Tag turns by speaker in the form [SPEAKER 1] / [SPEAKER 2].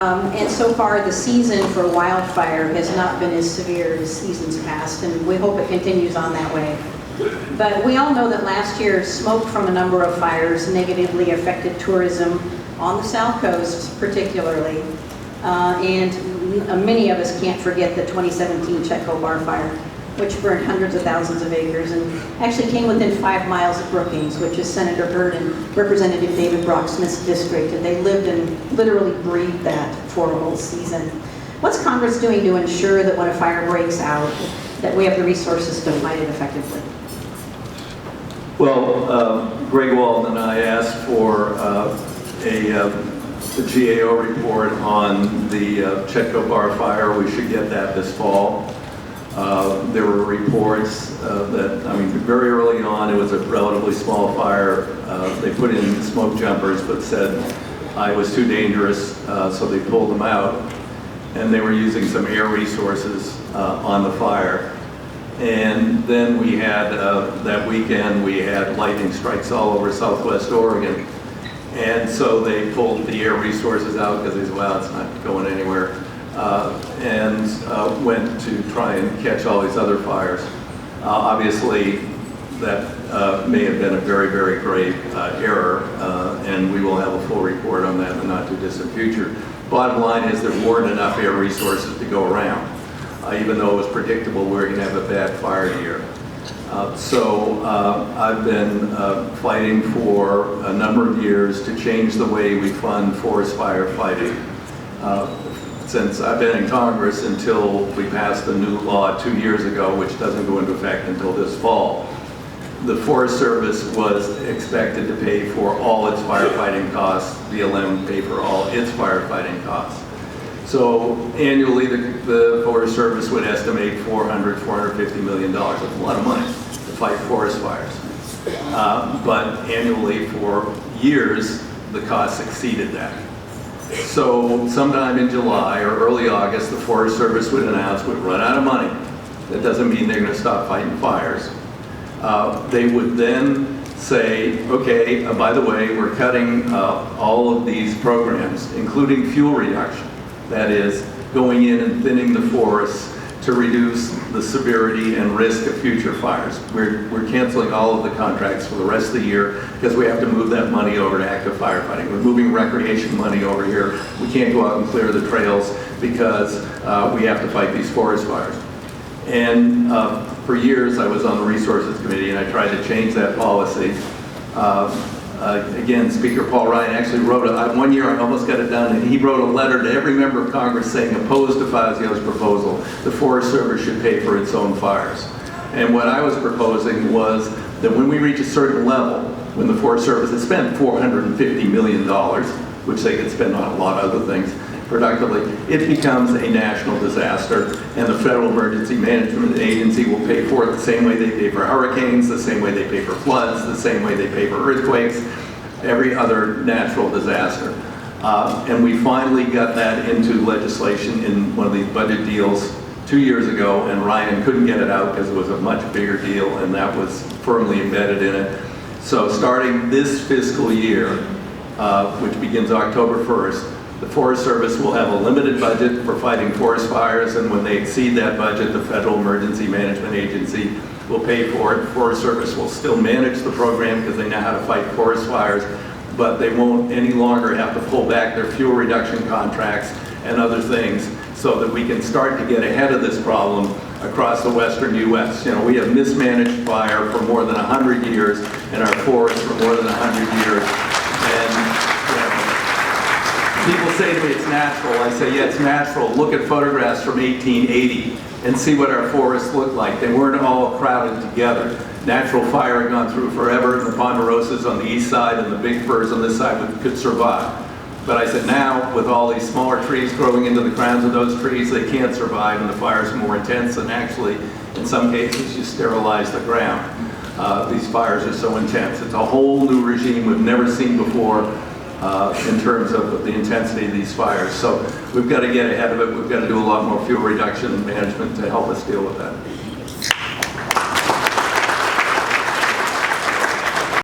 [SPEAKER 1] And so far, the season for wildfire has not been as severe as seasons past, and we hope it continues on that way. But we all know that last year, smoke from a number of fires negatively affected tourism on the South Coast, particularly. And many of us can't forget the 2017 Chetco Bar Fire, which burned hundreds of thousands of acres and actually came within 5 miles of Brookings, which is Senator Hurd and Representative David Brock-Smith's district, and they lived and literally breathed that for a whole season. What's Congress doing to ensure that when a fire breaks out, that we have the resources to fight it effectively?
[SPEAKER 2] Well, Greg Walden and I asked for the GAO report on the Chetco Bar Fire. We should get that this fall. There were reports that, very early on, it was a relatively small fire. They put in smoke jumpers, but said it was too dangerous, so they pulled them out. And they were using some air resources on the fire. And then we had, that weekend, we had lightning strikes all over Southwest Oregon. And so they pulled the air resources out because they said, well, it's not going anywhere. And went to try and catch all these other fires. Obviously, that may have been a very, very grave error, and we will have a full report on that in the not too distant future. Bottom line is there weren't enough air resources to go around, even though it was predictable we're going to have a bad fire year. So I've been fighting for a number of years to change the way we fund forest fire fighting. Since I've been in Congress until we passed the new law 2 years ago, which doesn't go into effect until this fall, the Forest Service was expected to pay for all its firefighting costs. BLM paid for all its firefighting costs. So annually, the Forest Service would estimate $450 million. That's a lot of money to fight forest fires. But annually, for years, the costs exceeded that. So sometime in July or early August, the Forest Service would announce we'd run out of money. That doesn't mean they're going to stop fighting fires. They would then say, okay, by the way, we're cutting all of these programs, including fuel reduction. That is, going in and thinning the forests to reduce the severity and risk of future fires. We're canceling all of the contracts for the rest of the year because we have to move that money over to active firefighting. We're moving recreation money over here. We can't go out and clear the trails because we have to fight these forest fires. And for years I was on the Resources Committee and I tried to change that policy. Again, Speaker Paul Ryan actually wrote, one year I almost got it done, and he wrote a letter to every member of Congress saying, opposed to DeFazio's proposal, the Forest Service should pay for its own fires. And what I was proposing was that when we reach a certain level, when the Forest Service has spent $450 million, which they could spend on a lot of other things productively, it becomes a national disaster, and the Federal Emergency Management Agency will pay for it the same way they pay for hurricanes, the same way they pay for floods, the same way they pay for earthquakes, every other natural disaster. And we finally got that into legislation in one of these budget deals 2 years ago, and Ryan couldn't get it out because it was a much bigger deal, and that was firmly embedded in it. So starting this fiscal year, which begins October 1st, the Forest Service will have a limited budget for fighting forest fires, and when they exceed that budget, the Federal Emergency Management Agency will pay for it. The Forest Service will still manage the program because they know how to fight forest fires, but they won't any longer have to pull back their fuel reduction contracts and other things so that we can start to get ahead of this problem across the western U.S. You know, we have mismanaged fire for more than 100 years and our forests for more than 100 years. And people say to me it's natural. I say, yeah, it's natural. Look at photographs from 1880 and see what our forests looked like. They weren't all crowded together. Natural fire had gone through forever, and the ponderosas on the east side and the big firs on this side could survive. But I said now, with all these smaller trees growing into the crowns of those trees, they can't survive, and the fires are more intense, and actually, in some cases, you sterilize the ground. These fires are so intense. It's a whole new regime we've never seen before. In terms of the intensity of these fires. So we've got to get ahead of it. We've got to do a lot more fuel reduction management to help us deal with that.